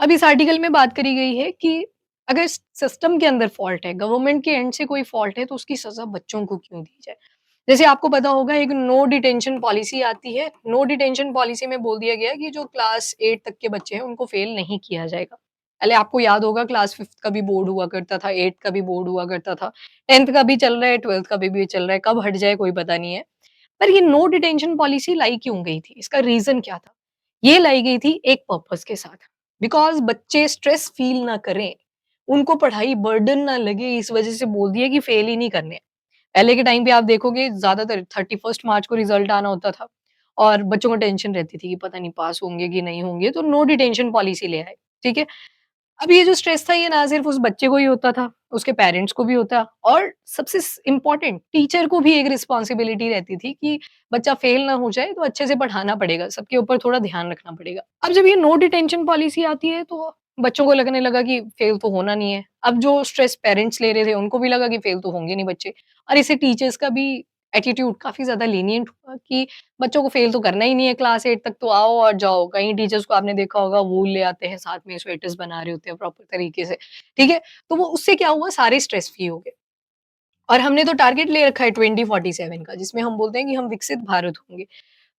अब इस आर्टिकल में बात करी गई है कि अगर सिस्टम के अंदर फॉल्ट है, गवर्नमेंट के एंड से कोई फॉल्ट है, तो उसकी सज़ा बच्चों को क्यों दी जाए? जैसे आपको पता होगा एक नो डिटेंशन पॉलिसी आती है। नो डिटेंशन पॉलिसी में बोल दिया गया है कि जो क्लास 8 तक के बच्चे हैं, उनको फेल नहीं किया जाएगा। पहले आपको याद होगा क्लास 5th का भी बोर्ड हुआ करता था, 8th का भी बोर्ड हुआ करता था, 10th का भी चल रहा है, 12th का भी चल रहा है, कब हट जाए कोई पता नहीं है। पर ये नो डिटेंशन पॉलिसी लाई क्यों गई थी? इसका रीज़न क्या था? ये लाई गई थी एक पर्पज़ के साथ। बिकॉज़ बच्चे स्ट्रेस फ़ील ना करें, उनको पढ़ाई बर्डन ना लगे, इस वज़ह से बोल दिया कि फ़ेल ही नहीं करने। पहले के टाइम पे आप देखोगे ज़्यादातर 31st मार्च को रिज़ल्ट आना होता था और बच्चों को टेंशन रहती थी कि पता नहीं पास होंगे कि नहीं होंगे, तो नो डिटेंशन पॉलिसी ले आए, ठीक है? अब ये जो स्ट्रेस था ये ना सिर्फ़ उस बच्चे को ही होता था, उसके पेरेंट्स को भी होता और सबसे इम्पोर्टेंट टीचर को भी एक रिस्पॉन्सिबिलिटी रहती थी कि बच्चा फेल ना हो जाए तो अच्छे से पढ़ाना पड़ेगा, सबके ऊपर थोड़ा ध्यान रखना पड़ेगा। अब जब ये नो डिटेंशन पॉलिसी आती है तो बच्चों को लगने लगा कि फेल तो होना नहीं है। अब जो स्ट्रेस पेरेंट्स ले रहे थे उनको भी लगा कि फेल तो होंगे नहीं बच्चे और इससे टीचर्स का भी एटीट्यूड काफ़ी ज़्यादा लीनिएंट हुआ कि बच्चों को फेल तो करना ही नहीं है क्लास 8 तक तो आओ और जाओ। कई टीचर्स को आपने देखा होगा वूल ले आते हैं साथ में स्वेटर्स बना रहे होते हैं प्रॉपर तरीके से, ठीक है? तो वो उससे क्या हुआ सारे स्ट्रेस फ्री हो गए और हमने तो टारगेट ले रखा है 2047 का जिसमें हम बोलते हैं कि हम विकसित भारत होंगे।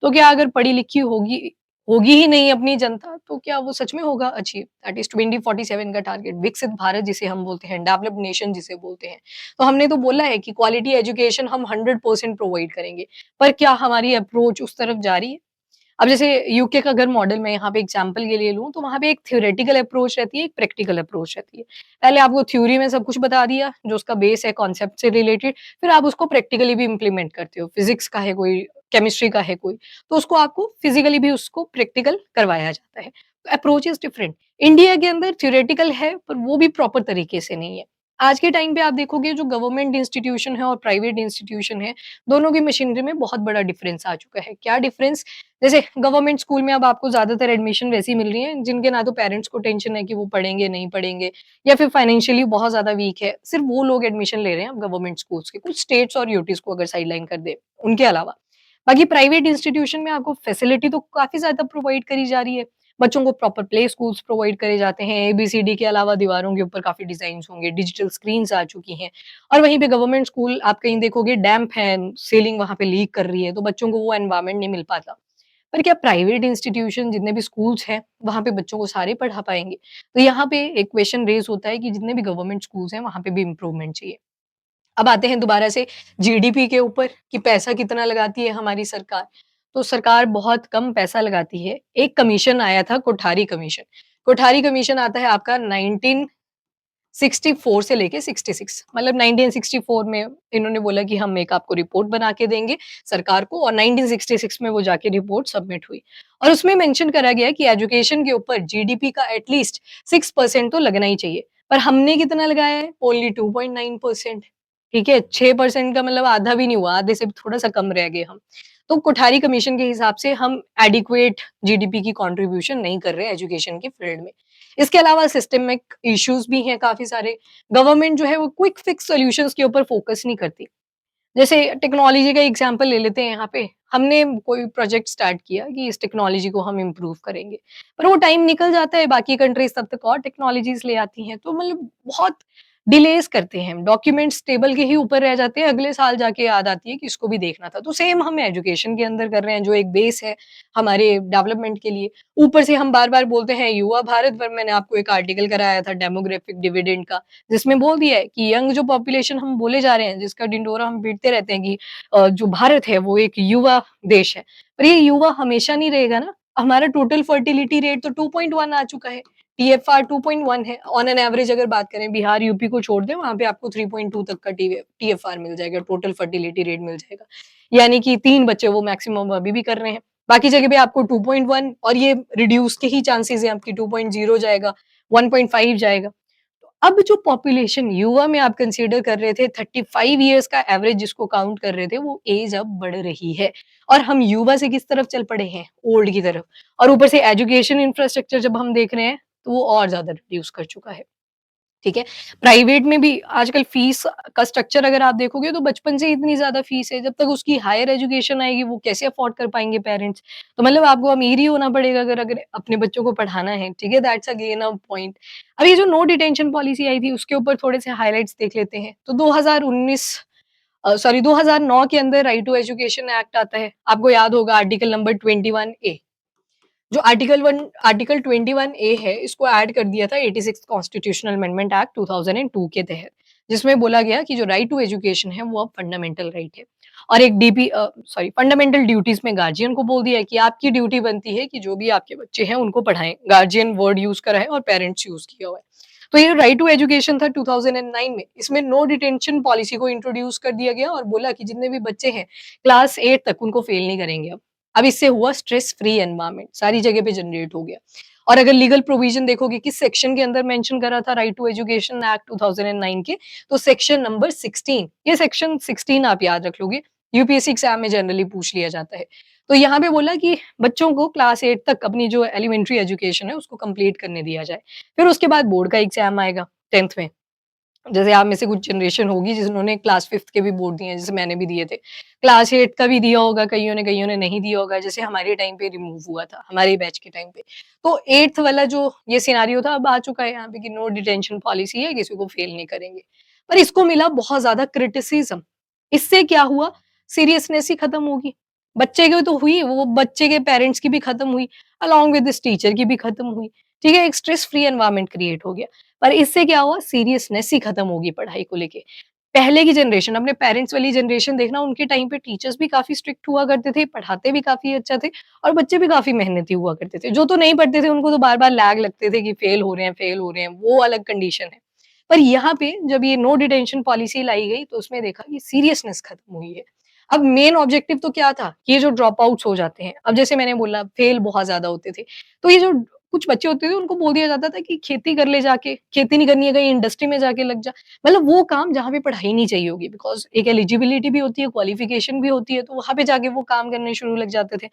तो क्या अगर पढ़ी-लिखी होगी होगी ही नहीं अपनी जनता, तो क्या वो सच में होगा अचीव? दैट इज़ 2047 का टारगेट, विकसित भारत जिसे हम बोलते हैं, डेवलप्ड नेशन जिसे बोलते हैं। तो हमने तो बोला है कि क्वालिटी एजुकेशन हम 100% प्रोवाइड करेंगे, पर क्या हमारी अप्रोच उस तरफ जा रही है? अब जैसे यूके का अगर मॉडल मैं यहाँ पे एग्जांपल के लिए लूँ, तो वहाँ पे एक थ्योरेटिकल अप्रोच रहती है, एक प्रैक्टिकल अप्रोच रहती है। पहले आपको थ्योरी में सब कुछ बता दिया, जो उसका बेस है कॉन्सेप्ट से रिलेटेड, फिर आप उसको प्रैक्टिकली भी इम्प्लीमेंट करते हो। फिज़िक्स का है कोई, केमिस्ट्री का है कोई, तो उसको आपको फिज़िकली भी उसको प्रैक्टिकल करवाया जाता है। तो अप्रोच इज़ डिफरेंट। इंडिया के अंदर थ्योरेटिकल है, पर वो भी प्रॉपर तरीके से नहीं है। आज के टाइम पे आप देखोगे जो गवर्नमेंट इंस्टीट्यूशन है और प्राइवेट इंस्टीट्यूशन है, दोनों की मशीनरी में बहुत बड़ा डिफरेंस आ चुका है। क्या डिफरेंस? जैसे गवर्नमेंट स्कूल में अब आपको ज़्यादातर एडमिशन वैसी मिल रही है, जिनके ना तो पेरेंट्स को टेंशन है कि वो पढ़ेंगे, नहीं पढ़ेंगे या फिर फाइनेंशियली बहुत ज़्यादा वीक है। सिर्फ़ वो लोग एडमिशन ले रहे हैं अब गवर्नमेंट स्कूल्स के, कुछ स्टेट्स और यूटीज़ को अगर साइडलाइन कर दें, उनके अलावा। बाकी प्राइवेट इंस्टीट्यूशन में आपको फैसिलिटी तो काफ़ी ज़्यादा प्रोवाइड करी जा रही है। बच्चों को प्रॉपर प्ले स्कूल्स प्रोवाइड करे जाते हैं, एबीसीडी के अलावा दीवारों के ऊपर काफ़ी डिज़ाइन्स होंगे, डिजिटल स्क्रीन्स आ चुकी हैं और वहीं पे गवर्नमेंट स्कूल आप कहीं देखोगे डैम्प है, सीलिंग वहाँ पे लीक कर रही है, तो बच्चों को वो एनवायरनमेंट नहीं मिल पाता। पर क्या प्राइवेट इंस्टीट्यूशन जितने भी स्कूल्स हैं, वहाँ पे बच्चों को सारे पढ़ा पाएँगे? तो यहाँ पे एक क्वेश्चन रेज़ होता है कि जितने भी गवर्नमेंट स्कूल्स हैं, वहाँ पे भी इम्प्रूवमेंट चाहिए। अब आते हैं दोबारा से जीडीपी के ऊपर कि पैसा कितना लगाती है हमारी सरकार। तो सरकार बहुत कम पैसा लगाती है। एक कमीशन आया था कोठारी कमीशन। कोठारी कमीशन आता है आपका 1964 से लेके 66 मतलब 1964 में इन्होंने बोला कि हम एक आपको रिपोर्ट बना के देंगे सरकार को और 1966 में वो जाके रिपोर्ट सबमिट हुई। और उसमें मेंशन करा गया कि एजुकेशन के ऊपर जीडीपी का एटलीस्ट 6% तो लगना ही चाहिए। पर हमने कितना लगाया है? ओनली 2.9%। ठीक है? 6% का मतलब आधा भी नहीं हुआ, आधे से भी थोड़ा-सा कम रह गए हम। तो कोठारी कमीशन के हिसाब से हम एडिक्वेट जीडीपी की कंट्रीब्यूशन नहीं कर रहे एजुकेशन के फील्ड में। इसके अलावा सिस्टमिक इश्यूज़ भी हैं काफ़ी सारे। गवर्नमेंट जो है वो क्विक फिक्स सॉल्यूशंस के ऊपर फोकस नहीं करती। जैसे टेक्नोलॉजी का एग्जांपल ले लेते हैं यहाँ पे। हमने कोई प्रोजेक्ट स्टार्ट किया कि इस टेक्नोलॉजी को हम इम्प्रूव करेंगे। पर वो टाइम निकल जाता है, बाकी कंट्रीज़ तब तक और टेक्नोलॉजीज़ ले आती हैं। तो मतलब बहुत डिलेज़ करते हैं। डॉक्यूमेंट्स टेबल के ही ऊपर रह जाते हैं, अगले साल जाके याद आती है कि इसको भी देखना था। तो सेम हम एजुकेशन के अंदर कर रहे हैं, जो एक बेस है हमारे डेवलपमेंट के लिए। ऊपर से हम बार-बार बोलते हैं युवा भारत, पर मैंने आपको एक आर्टिकल कराया था डेमोग्राफिक डिविडेंड का, जिसमें बोल दिया है कि यंग जो पॉपुलेशन हम बोले जा रहे हैं, जिसका ढिंढोरा हम पीटते रहते हैं कि जो भारत है वो एक युवा देश है। पर ये युवा हमेशा नहीं रहेगा ना। हमारा टोटल फर्टिलिटी रेट तो 2.1 आ चुका है। टीएफआर 2.1 है। ऑन एन एवरेज अगर बात करें बिहार, यूपी को छोड़ दें, वहाँ पे आपको 3.2 तक का टीएफआर मिल जाएगा, टोटल फर्टिलिटी रेट मिल जाएगा। यानी कि 3 बच्चे वो मैक्सिमम अभी भी कर रहे हैं। बाकी जगह पे आपको 2.1 और ये रिड्यूस के ही चांसेज़ हैं, आपकी 2.0 जाएगा, 1.5 जाएगा। तो अब जो पॉपुलेशन युवा में आप कंसीडर कर रहे थे 35 इयर्स का एवरेज जिसको काउंट कर रहे थे, वो एज अब बढ़ रही है और हम युवा से किस तरफ चल पड़े हैं? ओल्ड की तरफ और ऊपर से एजुकेशन इंफ्रास्ट्रक्चर जब हम देख रहे हैं, तो वो और ज़्यादा रिड्यूस कर चुका है। ठीक है? प्राइवेट में भी आजकल फ़ीस का स्ट्रक्चर अगर आप देखोगे तो बचपन से इतनी ज़्यादा फ़ीस है, जब तक उसकी हायर एजुकेशन आएगी वो कैसे अफ़ोर्ड कर पाएँगे पेरेंट्स? तो मतलब आपको अमीर ही होना पड़ेगा अगर अगर अपने बच्चों को पढ़ाना है, ठीक है? That's again a point. अब ये जो नो डिटेंशन पॉलिसी आई थी उसके ऊपर थोड़े से हाइलाइट्स देख लेते हैं। तो 2009 के अंदर राइट टू एजुकेशन एक्ट आता है। आपको याद होगा आर्टिकल नंबर 21 ए। जो आर्टिकल 21 ए है, इसको ऐड कर दिया था 86 कॉन्स्टिट्यूशनल अमेंडमेंट एक्ट 2002 के तहत, जिसमें बोला गया कि जो राइट टू एजुकेशन है, वो अब फंडामेंटल राइट है। और एक फंडामेंटल ड्यूटीज़ में गार्डियन को बोल दिया है कि आपकी ड्यूटी बनती है कि जो भी आपके बच्चे हैं, उनको पढ़ाएँ। गार्डियन वर्ड यूज़ करा है और पेरेंट्स यूज़ किया हुआ है। तो ये राइट टू एजुकेशन था 2009 में, इसमें नो डिटेंशन पॉलिसी को इंट्रोड्यूस कर दिया गया और बोला कि जितने भी बच्चे हैं, क्लास 8 तक उनको फेल नहीं करेंगे अब। अब इससे हुआ स्ट्रेस फ्री एनवायरनमेंट, सारी जगह पे जनरेट हो गया। और अगर लीगल प्रोविजन देखोगे किस सेक्शन के अंदर मेंशन करा था राइट टू एजुकेशन एक्ट 2009 के, तो सेक्शन नंबर 16, ये सेक्शन 16 आप याद रख लोगे, यूपीएससी एग्जाम में जनरली पूछ लिया जाता है। तो यहाँ पे बोला कि बच्चों को क्लास 8 तक अपनी जो एलिमेंट्री एजुकेशन है उसको कंप्लीट करने दिया जाए। फिर उसके बाद बोर्ड का एग्जाम आएगा 10th में। जैसे आप में से कुछ जनरेशन होगी जिन्होंने क्लास 5th के भी बोर्ड दिए हैं, जैसे मैंने भी दिए थे। क्लास 8 का भी दिया होगा कइयों ने नहीं दिया होगा, जैसे हमारे टाइम पे रिमूव हुआ था, हमारे बैच के टाइम पे। तो 8th वाला जो ये सिनेरियो था अब आ चुका है यहाँ पे कि नो डिटेंशन पॉलिसी है, किसी को फेल नहीं करेंगे। पर इसको मिला बहुत ज़्यादा क्रिटिसिज़्म। इससे क्या हुआ? सीरियसनेस ही खत्म होगी। बच्चे की तो हुई, वो बच्चे के पेरेंट्स की भी खत्म हुई, अलॉन्ग विद दिस टीचर की भी खत्म हुई। ठीक है? एक स्ट्रेस फ्री एनवायरनमेंट क्रिएट हो गया। पर इससे क्या हुआ सीरियसनेस ही खत्म होगी पढ़ाई को लेके। पहले की जनरेशन अपने पेरेंट्स वाली जनरेशन देखना उनके टाइम पे टीचर्स भी काफ़ी स्ट्रिक्ट हुआ करते थे, पढ़ाते भी काफ़ी अच्छा थे और बच्चे भी काफ़ी मेहनती हुआ करते थे। जो तो नहीं पढ़ते थे उनको तो बार-बार लैग लगते थे कि फेल हो रहे हैं, वो अलग कंडीशन है। पर यहाँ पे जब ये नो डिटेंशन पॉलिसी लाई गई तो उसमें देखा कि सीरियसनेस खत्म हुई है। अब मेन ऑब्जेक्टिव तो क्या था? ये जो ड्रॉप आउट्स हो जाते हैं, अब जैसे मैंने बोला फेल बहुत ज़्यादा होते थे। तो ये जो कुछ बच्चे होते थे उनको बोल दिया जाता था कि खेती कर ले जाके, खेती नहीं करनी है कहीं इंडस्ट्री में जाके लग जा। मतलब वो काम जहाँ पे पढ़ाई नहीं चाहिए होगी बिकॉज़ एक एलिजिबिलिटी भी होती है, क्वालिफिकेशन भी होती है, तो वहाँ पे जाके वो काम करने शुरू लग जाते थे।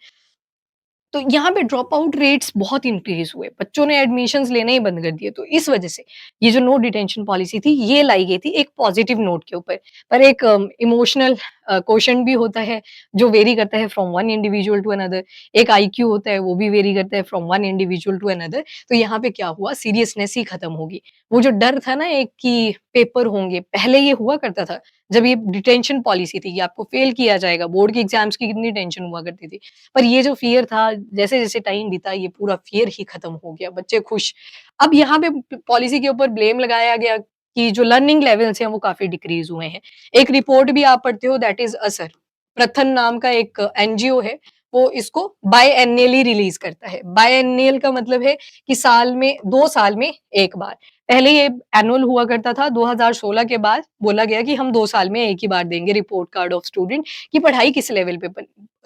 तो यहाँ पे ड्रॉप आउट रेट्स बहुत इंक्रीज़ हुए, बच्चों ने एडमिशन्स लेने ही बंद कर दिए, तो इस वजह से ये जो नो डिटेंशन पॉलिसी थी, ये लाई गई थी एक पॉजिटिव नोट के ऊपर। पर एक इमोशनल क्वोशंट भी होता है, जो वेरी करता है from one individual to another. एक आईक्यू होता है, वो भी वेरी करता है from one individual to another. तो यहाँ पे क्या हुआ, सीरियसनेस ही खत्म होगी। वो जो डर था ना एक कि पेपर होंगे, पहले ये हुआ करता था, जब ये डिटेंशन पॉलिसी थी कि आपको फेल किया जाएगा, बोर्ड के एग्ज़ाम्स की कितनी टेंशन हुआ करती थी। पर ये जो फ़ियर था, जैसे-जैसे टाइम बीता ये पूरा फ़ियर ही खत्म हो गया, बच्चे खुश। अब यहाँ पे पॉलिसी के ऊपर ब्लेम लगाया गया कि जो लर्निंग लेवल्स हैं वो काफ़ी डिक्रीज़ हुए हैं। एक रिपोर्ट भी आप पढ़ते हो दैट इज़ असर, प्रथन नाम का एक एनजीओ है, वो इसको बायएन्नियली रिलीज़ करता है। बायएन्नियल का मतलब है कि साल में 2 साल में 1 बार। पहले ये एनुअल हुआ करता था, 2016 के बाद बोला गया कि हम 2 साल में 1 ही बार देंगे रिपोर्ट कार्ड ऑफ स्टूडेंट कि पढ़ाई किस लेवल पे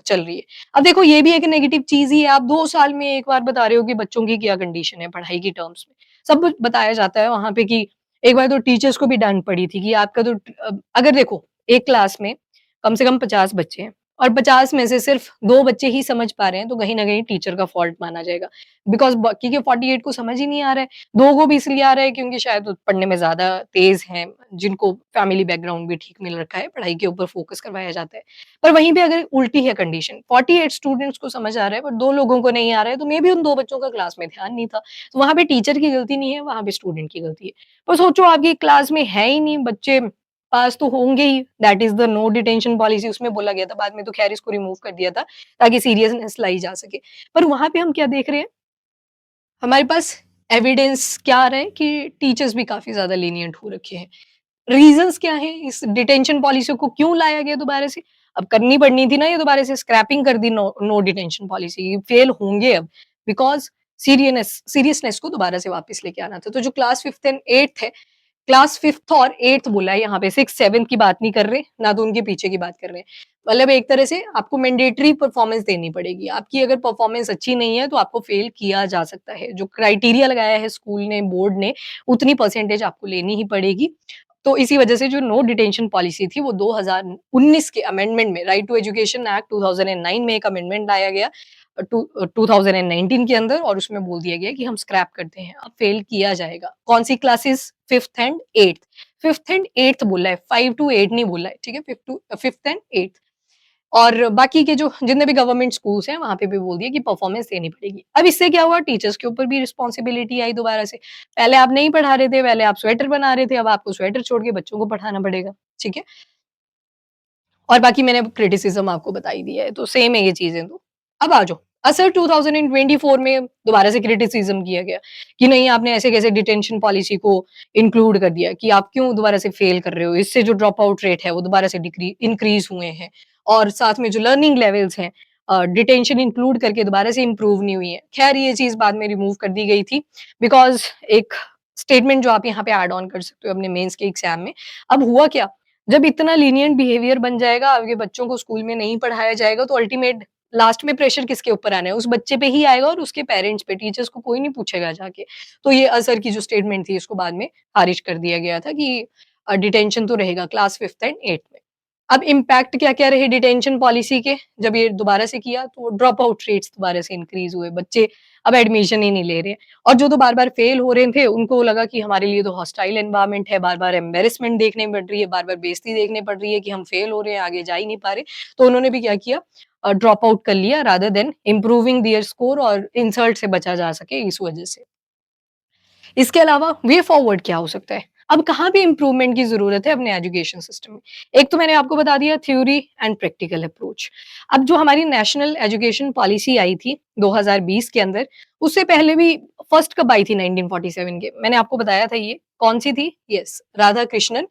चल रही है। अब देखो ये भी एक नेगेटिव चीज़ ही है, आप 2 साल में 1 बार बता रहे हो कि बच्चों की क्या कंडीशन है पढ़ाई की टर्म्स में। सब कुछ बताया जाता है वहाँ पे कि एक बार तो टीचर्स को भी डाँट पड़ी थी कि आपका तो अगर देखो एक क्लास में कम से कम 50 बच्चे हैं और 50 में से सिर्फ 2 बच्चे ही समझ पा रहे हैं, तो कहीं न कहीं टीचर का फॉल्ट माना जाएगा। बिकॉज़ बाकी के 48 को समझ ही नहीं आ रहा है। 2 को भी इसलिए आ रहा है क्योंकि शायद वो पढ़ने में ज़्यादा तेज़ हैं, जिनको फैमिली बैकग्राउंड भी ठीक मिल रखा है, पढ़ाई के ऊपर फ़ोकस करवाया जाता है। पर वहीं पे अगर उल्टी है कंडीशन, 48 स्टूडेंट्स को समझ आ रहा है, पर 2 लोगों को नहीं आ रहा है, तो मेबी उन 2 बच्चों का क्लास में ध्यान नहीं था। तो वहाँ पे टीचर की गलती नहीं है, वहाँ पे स्टूडेंट की गलती है। पर सोचो आपकी क्लास में है ही नहीं बच्चे, पास तो होंगे ही, that is the no detention policy उसमें बोला गया था, बाद में तो खैर इसको रिमूव कर दिया था, ताकि सीरियसनेस लाई जा सके। पर वहाँ पे हम क्या देख रहे हैं, हमारे पास एविडेंस क्या आ रहा है कि टीचर्स भी काफ़ी ज़्यादा लीनिएंट हो रखे हैं। रीज़न्स क्या हैं इस डिटेंशन पॉलिसी को क्यों लाया गया दोबारा से? अब करनी पड़नी थी ना ये दोबारा से स्क्रैपिंग कर दी no no detention policy, fail होंगे अब बिकॉज़ सीरियसनेस को दोबारा से वापस लेके आना था। तो जो क्लास 5th एंड 8th है, क्लास 5th और 8th बोला है यहाँ पे 6th-7th की बात नहीं कर रहे, ना तो उनके पीछे की बात कर रहे हैं। मतलब एक तरह से आपको मैंडेटरी परफॉर्मेंस देनी पड़ेगी। आपकी अगर परफॉर्मेंस अच्छी नहीं है तो आपको फेल किया जा सकता है। जो क्राइटेरिया लगाया है स्कूल ने, बोर्ड ने, उतनी परसेंटेज आपको लेनी ही पड़ेगी। तो इसी वजह से जो नो डिटेंशन पॉलिसी थी वो 2019 के अमेंडमेंट में राइट टू एजुकेशन एक्ट 2009 में एक अमेंडमेंट लाया गया 2019 के अंदर, और उसमें बोल दिया गया कि हम स्क्रैप करते हैं, अब फेल किया जाएगा। कौन सी classes? 5th and 8th। 5th and 8th बोला है, 5 to 8 नहीं बोला है, ठीक है? 5th and 8th। और बाकी के जो जितने भी गवर्नमेंट स्कूल्स हैं, वहाँ पे भी बोल दिया कि परफॉर्मेंस देनी पड़ेगी। अब इससे क्या हुआ, टीचर्स के ऊपर भी रिस्पॉन्सिबिलिटी आई दोबारा से। पहले आप नहीं पढ़ा रहे थे, पहले आप स्वेटर बना रहे थे, अब आपको स्वेटर छोड़ के बच्चों को पढ़ाना पड़ेगा, ठीक है? और बाकी मैंने क्रिटिसिज्म आपको बता ही दिया है, तो सेम है ये चीज़ें तो। अब आ जाओ, असर 2024 में दोबारा से क्रिटिसिज्म किया गया कि नहीं, आपने ऐसे कैसे डिटेंशन पॉलिसी को इंक्लूड कर दिया, कि आप क्यों दोबारा से फेल कर रहे हो? इससे जो ड्रॉप आउट रेट है वो दोबारा से इंक्रीज़ हुए हैं, और साथ में जो लर्निंग लेवल्स हैं, डिटेंशन इंक्लूड करके दोबारा से इम्प्रूव नहीं हुई है। खैर ये चीज़ बाद में रिमूव कर दी गई थी, बिकॉज़ एक स्टेटमेंट जो आप यहाँ पे ऐड ऑन कर सकते हो अपने मेंस के एग्ज़ाम में। अब हुआ क्या, जब इतना लीनिएंट बिहेवियर बन जाएगा, आगे बच्चों को स्कूल में नहीं पढ़ाया जाएगा, तो अल्टीमेट लास्ट में प्रेशर किसके ऊपर आना है? उस बच्चे पे ही आएगा और उसके पेरेंट्स पे, टीचर्स को कोई नहीं पूछेगा जाके। तो ये असर की जो स्टेटमेंट थी, इसको बाद में खारिज कर दिया गया था कि डिटेंशन तो रहेगा क्लास 5th एंड 8th में। अब इम्पैक्ट क्या-क्या रहे डिटेंशन पॉलिसी के, जब ये दोबारा से किया तो ड्रॉप आउट रेट्स दोबारा से इंक्रीज़ हुए, बच्चे अब एडमिशन ही नहीं ले रहे हैं। और जो तो बार-बार फेल हो रहे थे, उनको लगा कि हमारे लिए तो हॉस्टाइल एनवायरनमेंट है, बार-बार एम्बैरेसमेंट देखनी पड़ रही है, बार-बार बेइज़्ज़ती देखनी पड़ रही है कि हम फेल हो रहे हैं, आगे जा ही नहीं पा रहे। तो उन्होंने भी क्या किया, ड्रॉप आउट कर लिया rather than improving there score, और इंसल्ट से बचा जा सके इस वजह से। इसके अलावा वे फॉरवर्ड क्या हो सकता है? अब कहाँ पे इम्प्रूवमेंट की ज़रूरत है अपने एजुकेशन सिस्टम में? एक तो मैंने आपको बता दिया, थ्योरी एंड प्रैक्टिकल अप्रोच। अब जो हमारी नेशनल एजुकेशन पॉलिसी आई थी 2020 के अंदर, उससे पहले भी फर्स्ट कब आई थी 1947 के? मैंने आपको बताया था ये, कौन-सी थी? Yes, Radha Krishnan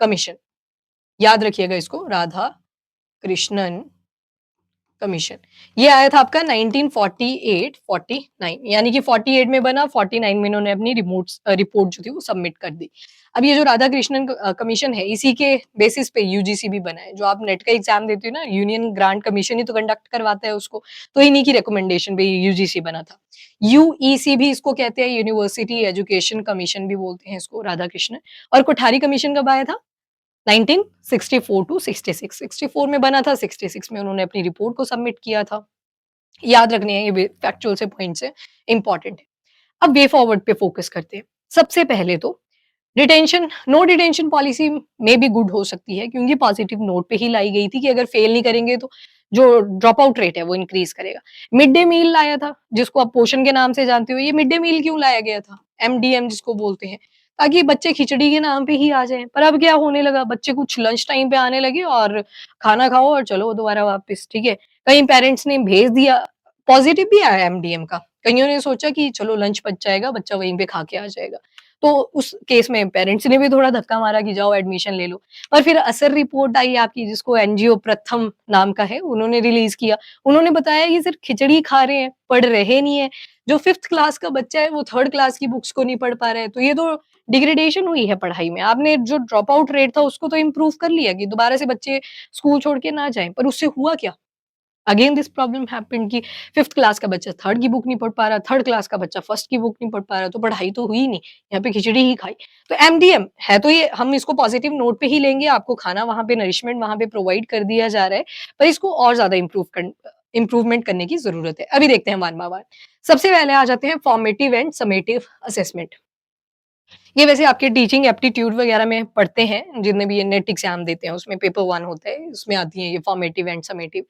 commission. याद रखिएगा इसको, राधा कृष्णन कमीशन। ये आया था आपका 1948-49, यानी कि 48 में बना, 49 में इन्होंने अपनी रिपोर्ट जो थी वो सबमिट कर दी। अब ये जो राधा कृष्णन कमीशन है, इसी के बेसिस पे यूजीसी भी बना है। जो आप नेट का एग्ज़ाम देते हो ना, यूनियन ग्रांट कमीशन ही तो कंडक्ट करवाता है उसको, तो इन्हीं की रिकमेंडेशन पे यूजीसी बना था। यूईसी भी इसको कहते हैं, यूनिवर्सिटी एजुकेशन कमीशन भी बोलते हैं इसको, राधा कृष्णन। और कोठारी कमीशन कब आया था? 1964 टू 66, 64 में बना था, 66 में उन्होंने अपनी रिपोर्ट को सबमिट किया था। याद रखने हैं, ये फैक्चुअल से पॉइंट्स हैं, इंपॉर्टेंट है। अब वे फॉरवर्ड पे फोकस करते हैं। सबसे पहले तो डिटेंशन, नो डिटेंशन पॉलिसी में भी गुड हो सकती है, क्योंकि पॉजिटिव नोट पे ही लाई गई थी कि अगर फेल नहीं करेंगे तो जो ड्रॉप आउट रेट है वो इंक्रीज करेगा। मिड डे मील लाया था, जिसको आप पोषण के नाम से जानते हो। ये मिड डे मील क्यों लाया गया था? एमडीएम जिसको बोलते हैं, ताकि बच्चे खिचड़ी के नाम पे ही आ जाएं। पर अब क्या होने लगा, बच्चे कुछ लंच टाइम पे आने लगे और खाना खाओ और चलो दोबारा वापस, ठीक है? कहीं पेरेंट्स ने भेज दिया, पॉजिटिव भी आया एमडीएम का। कईयों ने सोचा कि चलो लंच बच जाएगा, बच्चा वहीं पे खा के आ जाएगा। तो उस केस में पेरेंट्स ने भी थोड़ा धक्का मारा कि जाओ एडमिशन ले लो। और फिर असर रिपोर्ट आई आपकी, जिसको एनजीओ प्रथम नाम का है, उन्होंने रिलीज़ किया। उन्होंने बताया ये सिर्फ़ खिचड़ी खा रहे हैं, पढ़ रहे नहीं हैं। जो 5th क्लास का बच्चा है वो 3rd क्लास की बुक्स को नहीं पढ़ पा रहा है। तो ये तो डिग्रेडेशन हुई है पढ़ाई में। आपने जो ड्रॉप आउट रेट था उसको तो इम्प्रूव कर लिया कि दोबारा से बच्चे स्कूल छोड़ के ना जाएँ। पर उससे हुआ क्या? अगेन दिस प्रॉब्लम हैपेंड कि 5th क्लास का बच्चा 3rd की बुक नहीं पढ़ पा रहा, 3rd क्लास का बच्चा 1st की बुक नहीं पढ़ पा रहा, तो पढ़ाई तो हुई नहीं, यहाँ पे खिचड़ी ही खाई। तो एमडीएम है, तो ये हम इसको पॉजिटिव नोट पे ही लेंगे, आपको खाना वहाँ पे, नरिशमेंट वहाँ पे प्रोवाइड कर दिया जा रहा है, पर इसको और ज़्यादा इम्प्रूवमेंट करने की ज़रूरत है। अभी देखते हैं वन बाय वन। सबसे पहले आ जाते हैं फॉर्मेटिव एंड समेटिव असेसमेंट। ये वैसे आपके टीचिंग एप्टीट्यूड वगैरह में पढ़ते हैं, जितने भी ये नेट एग्ज़ाम देते हैं उसमें पेपर 1 होता है, उसमें आती है ये फॉर्मेटिव एंड समेटिव।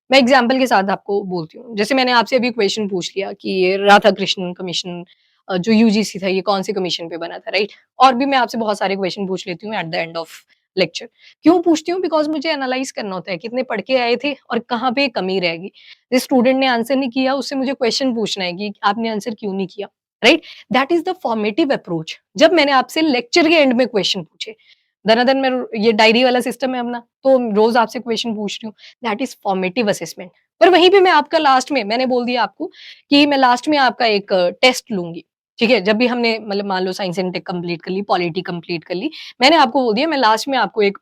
मैं एग्ज़ाम्पल के साथ आपको बोलती हूँ। जैसे मैंने आपसे अभी क्वेश्चन पूछ लिया कि ये राधाकृष्णन कमीशन जो यूजीसी था, ये कौन-से कमीशन पे बना था, राइट? और भी मैं आपसे बहुत सारे क्वेश्चन पूछ लेती हूँ at the end of lecture. क्यों पूछती हूँ? बिकॉज़ मुझे एनालाइज़ करना होता है, कितने पढ़ के आए थे और कहाँ पे कमी रह गई। जिस स्टूडेंट ने आंसर नहीं किया, उससे मुझे क्वेश्चन पूछना है कि आपने आंसर क्यों नहीं किया, right? That is the formative approach. जब मैंने आपसे लेक्चर के एंड में क्वेश्चन पूछे, दनादन मैं ये डायरी वाला सिस्टम है अपना, तो रोज़ आपसे क्वेश्चन पूछ रही हूँ, दैट इज़ फॉर्मेटिव असेसमेंट। पर वहीं पे मैं आपका लास्ट में मैंने बोल दिया आपको कि मैं लास्ट में आपका एक टेस्ट लूँगी, ठीक है? जब भी हमने मतलब मान लो साइंस एंड टेक कंप्लीट कर ली, पॉलिटी कंप्लीट कर ली, मैंने आपको बोल दिया मैं लास्ट में आपको एक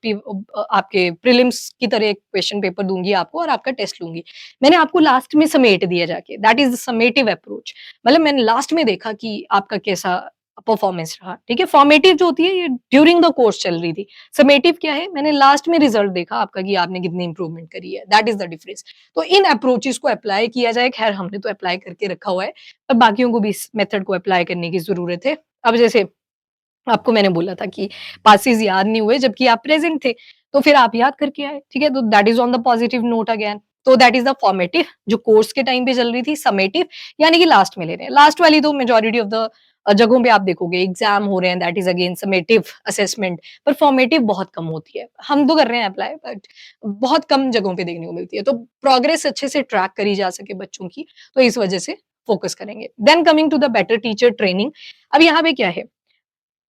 आपके प्रीलिम्स की तरह एक क्वेश्चन पेपर दूँगी आपको और आपका टेस्ट लूँगी। मैंने आपको लास्ट में समेट दिया जाके, that is the summative approach. मतलब मैंने लास्ट में देखा कि आपका कैसा परफॉर्मेंस रहा, ठीक है? फॉर्मेटिव जो होती है ये ड्यूरिंग द कोर्स चल रही थी। समेटिव क्या है? मैंने लास्ट में रिजल्ट देखा आपका कि आपने कितनी इंप्रूवमेंट करी है, दैट इज़ द डिफरेंस। तो इन अप्रोचेस को अप्लाई किया जाए, खैर हमने तो अप्लाई करके रखा हुआ है, अब बाकियों को भी इस मेथड को अप्लाई करने की ज़रूरत है। अब जैसे आपको मैंने बोला था कि पासेस याद नहीं हुए जबकि आप प्रेज़ेंट थे, तो फिर आप याद करके आए, ठीक है? तो that is on the positive note again. तो दैट इज़ द फॉर्मेटिव जो कोर्स के टाइम पे चल रही थी, समेटिव यानी कि लास्ट में ले रहे हैं। लास्ट वाली तो मेजॉरिटी ऑफ द जगहों पे आप देखोगे एग्ज़ाम हो रहे हैं, that is again summative assessment, पर फॉर्मेटिव बहुत कम होती है। हम तो कर रहे हैं अप्लाई, बट बहुत कम जगहों पे देखने को मिलती है। तो प्रोग्रेस अच्छे से ट्रैक करी जा सके बच्चों की, तो इस वजह से फोकस करेंगे। Then coming to the better teacher training, अब यहाँ पे क्या है,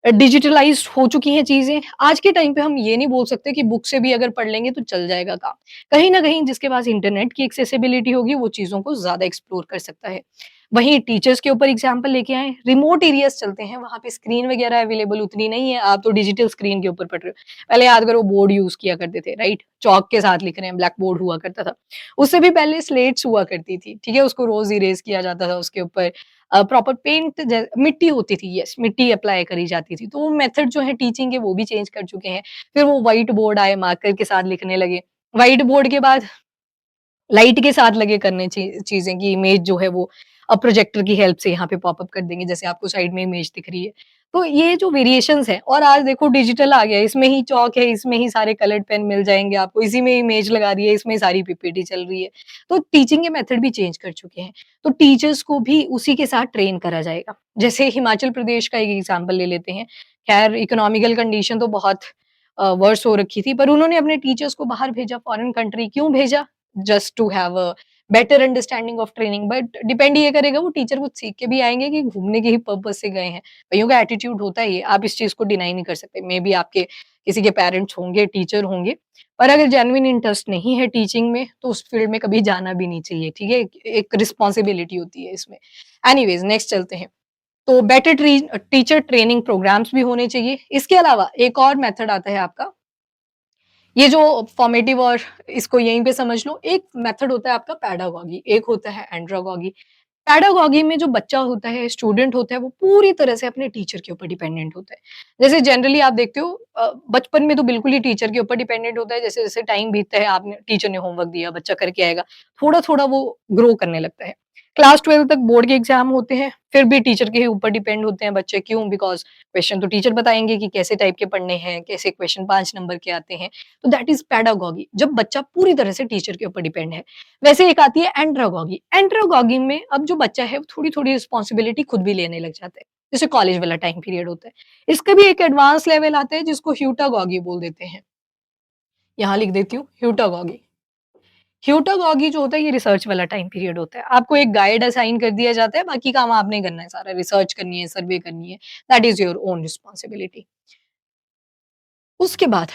डिजिटलाइज़्ड हो चुकी हैं चीज़ें। आज के टाइम पे हम ये नहीं बोल सकते कि बुक से भी अगर पढ़ लेंगे तो चल जाएगा काम। कहीं न कहीं जिसके पास इंटरनेट की एक्सेसिबिलिटी होगी वो चीज़ों को ज़्यादा एक्सप्लोर कर सकता है। वहीं टीचर्स के ऊपर एग्ज़ाम्पल लेके आएँ, रिमोट एरियाज़ चलते हैं, वहाँ पे स्क्रीन वगैरह अवेलेबल उतनी नहीं है, आप तो डिजिटल स्क्रीन के ऊपर पढ़ रहे हो। पहले याद करो बोर्ड यूज़ किया करते थे, राइट? चॉक के साथ लिख रहे हैं, ब्लैक बोर्ड हुआ करता था। उससे भी पहले स्लेट्स हुआ करती थी, ठीक है? उसको रोज़ इरेज़ किया जाता था, उसके ऊपर प्रॉपर पेंट मिट्टी होती थी, यस, मिट्टी अप्लाई करी जाती थी। तो वो मेथड जो है टीचिंग के वो भी चेंज कर चुके हैं। फिर वो व्हाइट बोर्ड आए, मार्कर के साथ लिखने लगे। व्हाइट बोर्ड के बाद लाइट के साथ लगे करने चीज़ें कि इमेज जो है वो प्रोजेक्टर की हेल्प से यहाँ पे पॉपअप कर देंगे, जैसे आपको साइड में इमेज दिख रही है। तो ये जो वेरिएशंस हैं, और आज देखो डिजिटल आ गया है, इसमें ही चॉक है, इसमें ही सारे कलर्ड पेन मिल जाएँगे आपको, इसी में इमेज लगा दी है, इसमें सारी पीपीटी चल रही है। तो टीचिंग के मेथड भी चेंज कर चुके हैं। तो टीचर्स को भी उसी के साथ ट्रेन करा जाएगा। जैसे हिमाचल प्रदेश का एक एग्ज़ाम्पल ले लेते हैं। खैर इकोनॉमिकल कंडीशन तो बहुत वर्स हो रखी थी, पर उन्होंने अपने टीचर्स को बाहर भेजा, फॉरेन कंट्री क्यों भेजा? Just to have a better understanding of training, but depend ये करेगा वो टीचर कुछ सीख के भी आएँगे कि घूमने के ही पर्पज़ से गए हैं। कइयों का एटीट्यूड होता है ये, आप इस चीज़ को डिनाई नहीं कर सकते। मेबी आपके किसी के पेरेंट्स होंगे, टीचर होंगे, पर अगर जेन्युइन इंटरेस्ट नहीं है टीचिंग में, तो उस फील्ड में कभी जाना भी नहीं चाहिए, ठीक है? एक रिस्पॉन्सिबिलिटी होती है इसमें। एनीवेज़ नेक्स्ट चलते हैं। तो बेटर टीचर ट्रेनिंग प्रोग्राम्स भी होने चाहिए। इसके अलावा एक और मेथड आता है आपका, ये जो फॉर्मेटिव और इसको यहीं पे समझ लो, एक मेथड होता है आपका पैडागॉजी, एक होता है एंड्रोगॉगी। पैडागॉजी में जो बच्चा होता है, स्टूडेंट होता है, वो पूरी तरह से अपने टीचर के ऊपर डिपेंडेंट होता है। जैसे जनरली आप देखते हो बचपन में तो बिल्कुल ही टीचर के ऊपर डिपेंडेंट होता है, जैसे-जैसे टाइम बीतता है, आपने टीचर ने होमवर्क दिया, बच्चा करके आएगा, थोड़ा-थोड़ा वो ग्रो करने लगता है। क्लास 12 तक बोर्ड के एग्ज़ाम होते हैं, फिर भी टीचर के ही ऊपर डिपेंड होते हैं बच्चे, क्यों? बिकॉज़ क्वेश्चन तो टीचर बताएँगे कि कैसे टाइप के पढ़ने हैं, कैसे क्वेश्चन 5 नंबर के आते हैं। तो दैट इज़ पैडागॉजी, जब बच्चा पूरी तरह से टीचर के ऊपर डिपेंड है। वैसे एक आती है एंड्रोगॉगी। एंड्रोगॉगी में अब जो बच्चा है वो थोड़ी-थोड़ी रिस्पॉन्सिबिलिटी खुद भी लेने लग जाता है। जैसे कॉलेज वाला टाइम पीरियड होता है। इसका भी एक एडवांस लेवल आता है जिसको ह्यूटागॉगी बोल देते हैं। यहाँ लिख देती हूँ ह्यूटागॉगी। ह्यूटागॉगी जो होता है ये रिसर्च वाला टाइम पीरियड होता है। आपको एक गाइड असाइन कर दिया जाता है, बाकी काम आपने करना है सारा, रिसर्च करनी है, सर्वे करनी है। That is your own responsibility. उसके बाद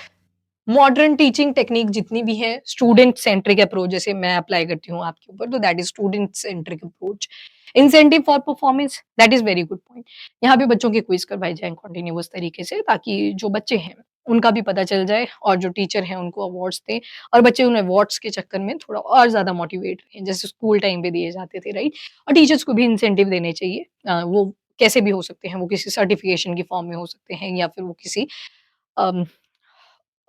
मॉडर्न टीचिंग टेक्निक जितनी भी है, स्टूडेंट सेंट्रिक अप्रोच जैसे मैं अप्लाई करती हूँ आपके ऊपर, तो that is student centric approach. Incentive for performance, that is very good point. यहाँ पे बच्चों के क्विज करवाए जाएं कंटिन्यूअस तरीके से, ताकि जो बच्चे हैं उनका भी पता चल जाए, और जो टीचर हैं उनको अवार्ड्स दें, और बच्चे उन अवार्ड्स के चक्कर में थोड़ा और ज्यादा मोटिवेट रहें, जैसे स्कूल टाइम पे दिए जाते थे, राइट? और टीचर्स को भी इंसेंटिव देने चाहिए। वो कैसे भी हो सकते हैं, वो किसी सर्टिफिकेशन की फॉर्म में हो सकते हैं, या फिर वो किसी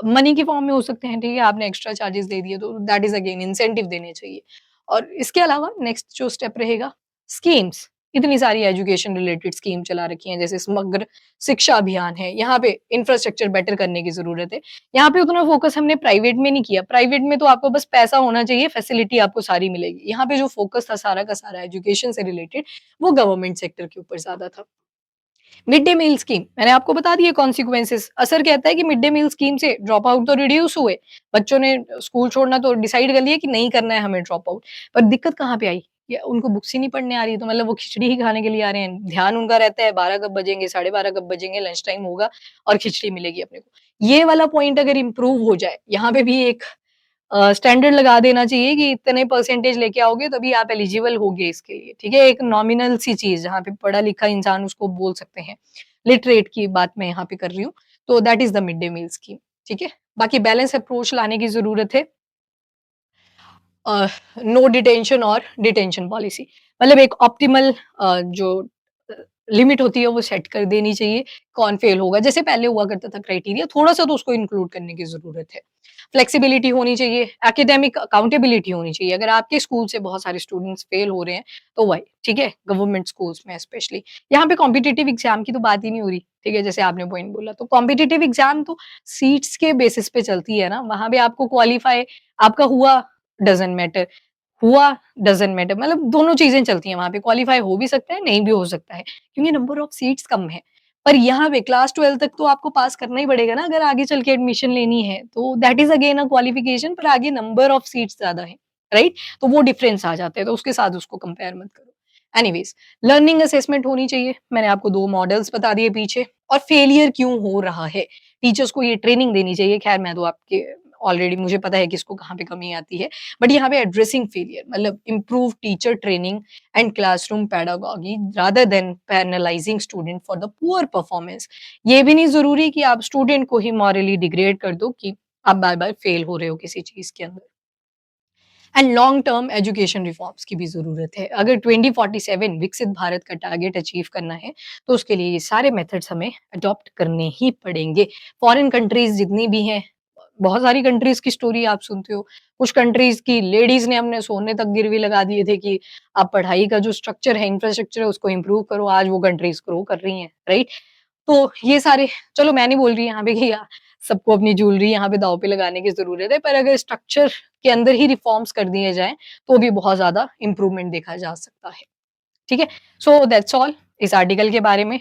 मनी के फॉर्म में हो सकते हैं, ठीक है? आपने एक्स्ट्रा चार्जेस दे दिए तो दैट इज़ अगेन इंसेंटिव देने चाहिए। और इसके अलावा नेक्स्ट जो स्टेप रहेगा, स्कीम्स। इतनी सारी एजुकेशन रिलेटेड स्कीम चला रखी हैं, जैसे समग्र शिक्षा अभियान है, यहाँ पे इंफ्रास्ट्रक्चर बेटर करने की ज़रूरत है। यहाँ पे उतना फोकस हमने प्राइवेट में नहीं किया, प्राइवेट में तो आपको बस पैसा होना चाहिए, फैसिलिटी आपको सारी मिलेगी। यहाँ पे जो फोकस था सारा का सारा एजुकेशन से रिलेटेड, वो गवर्नमेंट सेक्टर के ऊपर ज़्यादा था। मिड डे मील स्कीम, मैंने आपको बता दिए कॉन्सिक्वेंसेस। असर कहता है कि मिड डे मील स्कीम से ड्रॉप आउट तो रिड्यूस हुए, बच्चों ने स्कूल छोड़ना तो डिसाइड कर लिया कि नहीं करना है हमें ड्रॉप आउट। पर दिक्कत कहाँ पे आई? या उनको बुक्स ही नहीं पढ़ने आ रही है, तो मतलब वो खिचड़ी ही खाने के लिए आ रहे हैं। ध्यान उनका रहता है 12 कब बजेंगे, साढ़े 12 कब बजेंगे, लंच टाइम होगा और खिचड़ी मिलेगी अपने को। ये वाला पॉइंट अगर इम्प्रूव हो जाए, यहाँ पे भी एक स्टैंडर्ड लगा देना चाहिए कि इतने परसेंटेज लेके आओगे तभी आप एलिजिबल होगे इसके लिए, ठीक है? एक नॉमिनल सी चीज़ जहाँ पे पढ़ा-लिखा इंसान उसको बोल सकते हैं। लिटरेट की बात मैं यहाँ पे कर रही हूँ। तो that is the mid day meal scheme, ठीक है? बाकी बैलेंस अप्रोच लाने की ज़रूरत है। नो डिटेंशन और डिटेंशन पॉलिसी, मतलब एक ऑप्टिमल जो लिमिट होती है वो सेट कर देनी चाहिए, कौन फेल होगा। जैसे पहले हुआ करता था क्राइटेरिया, थोड़ा-सा तो उसको इंक्लूड करने की ज़रूरत है। फ्लेक्सिबिलिटी होनी चाहिए, एकेडमिक अकाउंटेबिलिटी होनी चाहिए। अगर आपके स्कूल से बहुत सारे स्टूडेंट्स फेल हो रहे हैं, तो वही ठीक है, गवर्नमेंट स्कूल्स में स्पेशली। यहाँ पे कॉम्पिटिटिव एग्ज़ाम की तो बात ही नहीं हो रही, ठीक है, जैसे आपने पॉइंट बोला। तो कॉम्पिटिटिव एग्ज़ाम तो सीट्स के बेसिस पे चलती है ना, वहाँ पे आपको क्वालीफाई आपका हुआ डज़न्ट मैटर। हुआ डज़न्ट मैटर, मतलब दोनों चीज़ें चलती हैं वहाँ पे, क्वालीफाई हो भी सकता है, नहीं भी हो सकता है, क्योंकि नंबर ऑफ सीट्स कम है। पर यहाँ पे क्लास 12 तक तो आपको पास करना ही पड़ेगा ना, अगर आगे चल के एडमिशन लेनी है, तो that is again a qualification, पर आगे नंबर ऑफ सीट्स ज़्यादा है, राइट? तो वो डिफरेंस आ जाते हैं, तो उसके साथ उसको कंपेयर मत करो। एनीवेज़, लर्निंग असेसमेंट होनी चाहिए, मैंने आपको 2 मॉडल्स बता दिए पीछे, और फेलियर क्यों हो रहा है, टीचर्स को ये ट्रेनिंग देनी चाहिए। ख़ैर मैं तो आपके ऑलरेडी मुझे पता है किसको कहाँ पे कमी आती है, बट यहाँ पे एड्रेसिंग फेलियर मतलब improve teacher training and classroom pedagogy rather than penalising student for the poor performance. ये भी नहीं ज़रूरी कि आप स्टूडेंट को ही मॉरली डिग्रेड कर दो कि आप बार-बार फेल हो रहे हो किसी चीज़ के अंदर। And long term education reforms की भी ज़रूरत है। अगर 2047 विकसित भारत का टारगेट अचीव करना है, तो उसके लिए ये सारे मेथड्स हमें अडॉप्ट करने ही पड़ेंगे। फॉरेन कंट्रीज़ जितनी भी हैं, बहुत सारी कंट्रीज़ की स्टोरी आप सुनते हो। कुछ कंट्रीज़ की लेडीज़ ने अपने सोने तक गिरवी लगा दिए थे कि आप पढ़ाई का जो स्ट्रक्चर है, इंफ्रास्ट्रक्चर है, उसको इम्प्रूव करो। आज वो कंट्रीज़ ग्रो कर रही हैं, राइट? तो ये सारे, चलो मैं नहीं बोल रही यहाँ पे कि सबको अपनी ज्वेलरी यहाँ पे दाँव पे लगाने की ज़रूरत है, पर अगर स्ट्रक्चर के अंदर ही रिफॉर्म्स कर दिए जाएँ, तो भी बहुत ज़्यादा इम्प्रूवमेंट देखा जा सकता है। ठीक है? सो दैट्स ऑल इस आर्टिकल के बारे में।